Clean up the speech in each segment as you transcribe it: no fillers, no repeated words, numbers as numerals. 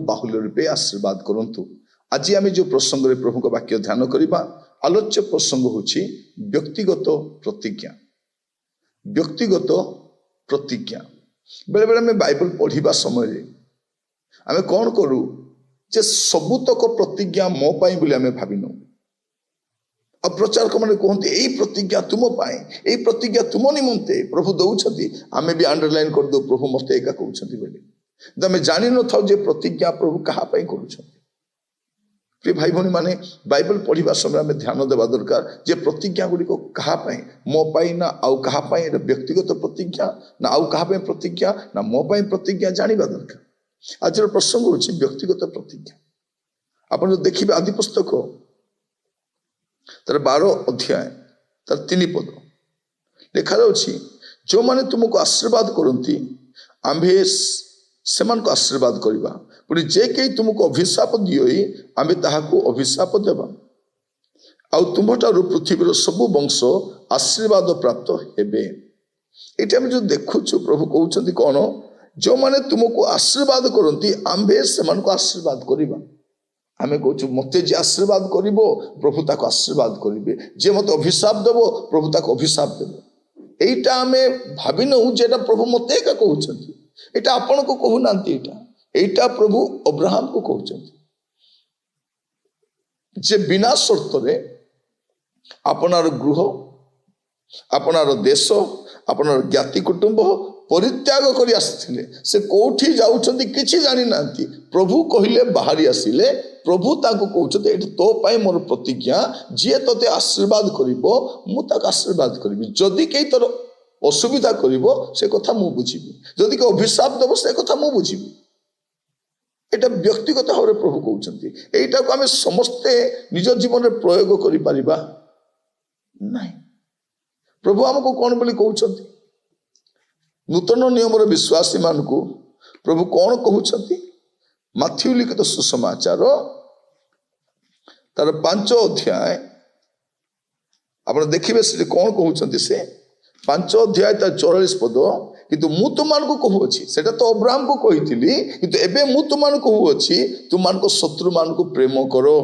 बाहुल्य रूपे आशीर्वाद करंतु। आज आम जो प्रसंग में प्रभु को वाक्य ध्यान करवा आलोच्य प्रसंग होछि व्यक्तिगत प्रतिज्ञा। व्यक्तिगत प्रतिज्ञा बेले बेले आम बाइबल पढ़ा समय आम कौन करूँ जे सबुतक प्रतिज्ञा मो पाई बोली आम भाविनु। अब प्रचारक मैंने कहते यही प्रतिज्ञा तुम पाए, यही प्रतिज्ञा तुम निमंते प्रभु दौरान आम भी अंडरलाइन कर दो प्रभु मत एका कहते बोली आम जान न था प्रतिज्ञा प्रभु क्या कर। प्रिय भाई भौणी माने बाइबल पढ़ा समय आम ध्यान देवा दरकार जे प्रतिज्ञा गुड़िक क्या मो पाई ना आउ क्या व्यक्तिगत प्रतिज्ञा ना आउ क्या प्रतिज्ञा ना मो पाई प्रतिज्ञा जानिबा दरकार। आज प्रसंग होछि व्यक्तिगत प्रतिज्ञा। आप जो देखिए आदि पुस्तक तार 12 अध्याय तार 3 पद लिखा जाउछि जो माने तुमको आशीर्वाद करती आम्भे सेमान को आशीर्वाद करवा पुणी जे कई तुमको अभिशाप दियोई आम्भे ताहाको अभिशाप देवा आउ तुम्हारू पृथ्वीर सबु वंश आशीर्वाद प्राप्त हेबे। ये आम जो देखुचु प्रभु कहते कौन जो माने तुमको आशीर्वाद करती आम्भे सेमान को आशीर्वाद करवा। आम कहूँ मत जे आशीर्वाद कर प्रभु ताको आशीर्वाद करेंगे, जे मत अभिशाप देव प्रभु ताको अभिशाप देव। यहीटा आम भावी नौ जे प्रभु मत एका कहते यहाँ आपण को कहूना यहीटा प्रभु अब्राहम को कहते जे बिना शर्त आपनार गृह आपनार देश आपनार ज्ञाति कुटुंब परित्याग कर आसते से कौटी जाऊँच किसी जानी ना प्रभु कहले बाहरी आसिले प्रभु ताको कहते ये तो पाई मोर प्रतिज्ञा जी तोते आशीर्वाद करिबो मु ताको आशीर्वाद करिबि जदि कई तोर असुविधा करिबो से कथा मु बुझिबि जदि के अभिशाप देबो से कथा मु बुझिबि। एटा व्यक्तिगत भाव प्रभु कहते एटा को आम समस्ते निज जीवन में प्रयोग करि परिबा नहीं। प्रभु हमको कौन बोली कहते नूतन नियम विश्वासी मान को प्रभु कौन कहते माथ्यू लिखित सुसमाचार तार 5 अध्याय आप देखिए से कौन कहते से 5 अध्याय तार 44 पद किंतु मु तुम कहूँगी से तो अब्राहम को कही किंतु एबे मु तुम कहूँगी तुम शत्रु मान को प्रेम करो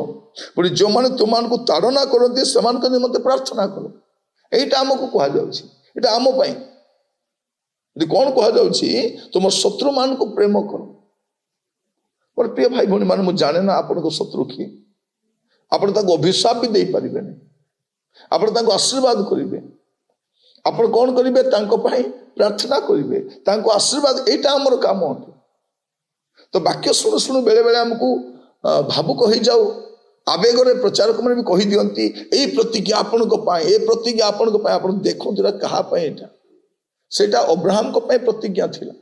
पुणी जो मैंने तुम ताड़ना करते से निमंते प्रार्थना करो। यहीटा आमको कहुच्छी आम कौन कहुच्छी तुम शत्रु मान को प्रेम करो। और प्रिय भाई भौणी माने मुझे जाने ना आपण शत्रु किए आपण अभिशाप भी दे पारे आपण आशीर्वाद करेंगे आपण कौन करेंगे प्रार्थना करेंगे आशीर्वाद यहीटा आमर काम अटे। तो वाक्य शुणु शुणु बेले बेले आमको भावुक हो जाऊ आवेगर प्रचारक मैंने भी कही दियंती यही प्रतिज्ञा आपण प्रतिज्ञा आपण देखो क्या सेटा अब्राहम को प्रतिज्ञा थिला।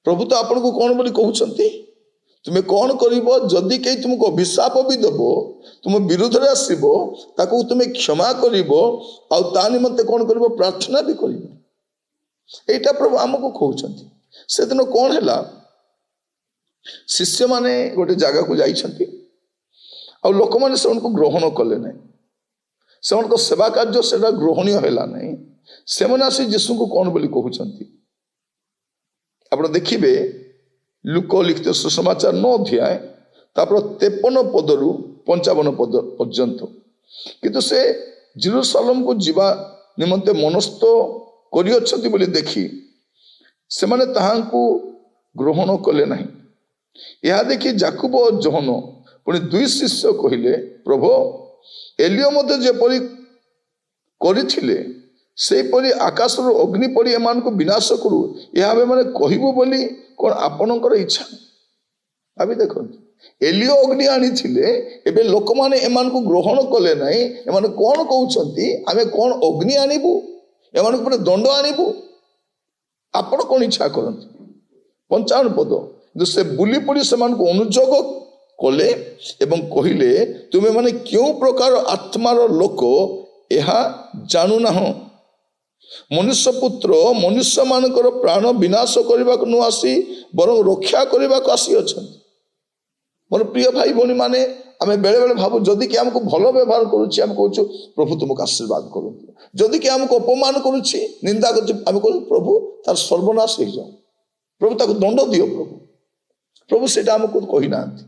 प्रभु तो आपण को कौन बोली कहते तुम्हें कौन करिबो जदि कई तुमको अभिशाप भी देबो तुम विरुद्ध रे आसीबो ताको तुम्हें क्षमा करिबो आ ता निमंते कौन करिबो प्रार्थना भी करिबो। एटा प्रभु हमको कहउछंती। से दिन कौन हैला शिष्य माने गोटे जगह को जाइछंती आ लोक माने से उनको ग्रहण कले नहीं से उनको सेवा कार्य सेटा ग्रहणीय हैला नहीं से माने आसी यीशु को कौन बोली कहउछंती। आपण देखिबे लुक लिखित सुसमाचार 9 अध्याय तापर 53 पदरु 55 पद पर्यंत किंतु से जेरूशलेम को जीवा निमंते मनस्थ करियछंती बोली देखी से माने ताहांकु ग्रहण कले नहीं। यह देखी जाकुब और जोहन पुणी 2 शिष्य कहिले प्रभु एलियो मते जेपरि करिथिले सेपरि आकाश अग्नि पड़ी एमान को विनाश करू यह मैंने कहबू बोली कौन आपणकर इच्छा। अभी देखो एलियो अग्नि आनी एबे लोक माने एमान को ग्रहण कले नहीं एमान कौन कहउछंती आमे कौन अग्नि आनिबू एमान को दंड आनिबू आपण कौन इच्छा करंती। 55 पद से बुली पड़ी से अनुजोग कले एवं कहिले तुमे माने क्यों प्रकार आत्मार लोक यह जानू ना मनुष्य पुत्र मनुष्य मानकर प्राण विनाश करने को आसी बरं रक्षा करने को आसी अच्छा। मोर प्रिय भाई भौणी माने आम बेले बेले भाव जदि कि आमको भल व्यवहार करुच्ची आम कहूँ प्रभु तुमको आशीर्वाद करूँ जदि कि आमको अपमान करुच्ची निंदा कर प्रभु तार सर्वनाश हो जाओ प्रभु ताको दंड दियो प्रभु ପ୍ରଭୁ ସେଇଟା ଆମକୁ କହିନାହାନ୍ତି।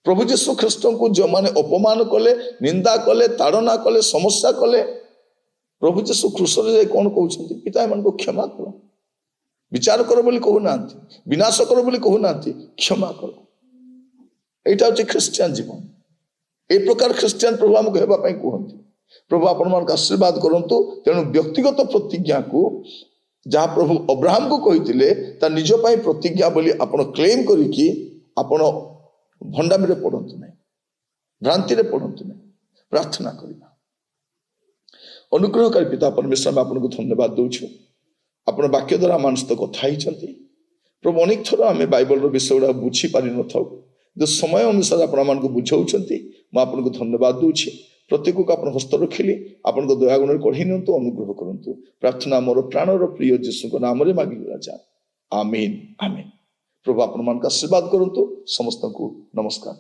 ପ୍ରଭୁ ଯୀଶୁ ଖ୍ରୀଷ୍ଟଙ୍କୁ ଯେଉଁମାନେ ଅପମାନ କଲେ, ନିନ୍ଦା କଲେ, ତାଡ଼ନା କଲେ, ସମସ୍ୟା କଲେ, ପ୍ରଭୁ ଯୀଶୁ କ୍ରୁଶରେ ଯାଇ କ'ଣ କହୁଛନ୍ତି? ପିତା ଏମାନଙ୍କୁ କ୍ଷମା କର। ବିଚାର କର ବୋଲି କହୁନାହାନ୍ତି, ବିନାଶ କର ବୋଲି କହୁନାହାନ୍ତି, କ୍ଷମା କର। এইটা হচ্ছে ଖ୍ରୀଷ୍ଟିଆନ ଜୀବନ। এই ପ୍ରକାର ଖ୍ରୀଷ୍ଟିଆନ ପ୍ରଭୁ ଆମକୁ ହେବା ପାଇଁ କୁହନ୍ତି। ପ୍ରଭୁ ଆପଣମାନଙ୍କୁ ଆଶୀର୍ବାଦ କରନ୍ତୁ। ତେଣୁ ବ୍ୟକ୍ତିଗତ ପ୍ରତିଜ୍ଞାକୁ ଯାହା ପ୍ରଭୁ ଅବ୍ରାହମକୁ କହିଥିଲେ ତା ନିଜ ପାଇଁ ପ୍ରତିଜ୍ଞା ବୋଲି ଆପଣ କ୍ଲେମ୍ କରିକି ଆପଣ ଭଣ୍ଡାମିରେ ପଡ଼ନ୍ତୁ ନାହିଁ, ଭ୍ରାନ୍ତିରେ ପଡ଼ନ୍ତୁ ନାହିଁ। ପ୍ରାର୍ଥନା କରିବା। ଅନୁଗ୍ରହକାରୀ ପିତା ପରମେଶ୍ୱର, ଆମେ ଆପଣଙ୍କୁ ଧନ୍ୟବାଦ ଦେଉଛୁ। ଆପଣ ବାକ୍ୟ ଦ୍ୱାରା ଆମ ସହିତ କଥା ହେଇଛନ୍ତି ପ୍ରଭୁ। ଅନେକ ଥର ଆମେ ବାଇବଲର ବିଷୟ ଗୁଡ଼ାକ ବୁଝିପାରିନଥାଉ, ଯେ ସମୟ ଅନୁସାରେ ଆପଣ ଆମମାନଙ୍କୁ ବୁଝାଉଛନ୍ତି। ମୁଁ ଆପଣଙ୍କୁ ଧନ୍ୟବାଦ ଦେଉଛି। ପ୍ରତ୍ୟେକକୁ ଆପଣ ହସ୍ତ ରଖିଲି, ଆପଣଙ୍କ ଦୟାଗୁଣରେ କଢ଼େଇ ନିଅନ୍ତୁ, ଅନୁଗ୍ରହ କରନ୍ତୁ। ପ୍ରାର୍ଥନା ମୋର ପ୍ରାଣର ପ୍ରିୟ ଯୀଶୁଙ୍କ ନାମରେ ମାଗିଲି ରାଜା, ଆମିନ୍ ଆମିନ୍। ପ୍ରଭୁ ଆପଣମାନଙ୍କୁ ଆଶୀର୍ବାଦ କରନ୍ତୁ। ସମସ୍ତଙ୍କୁ ନମସ୍କାର।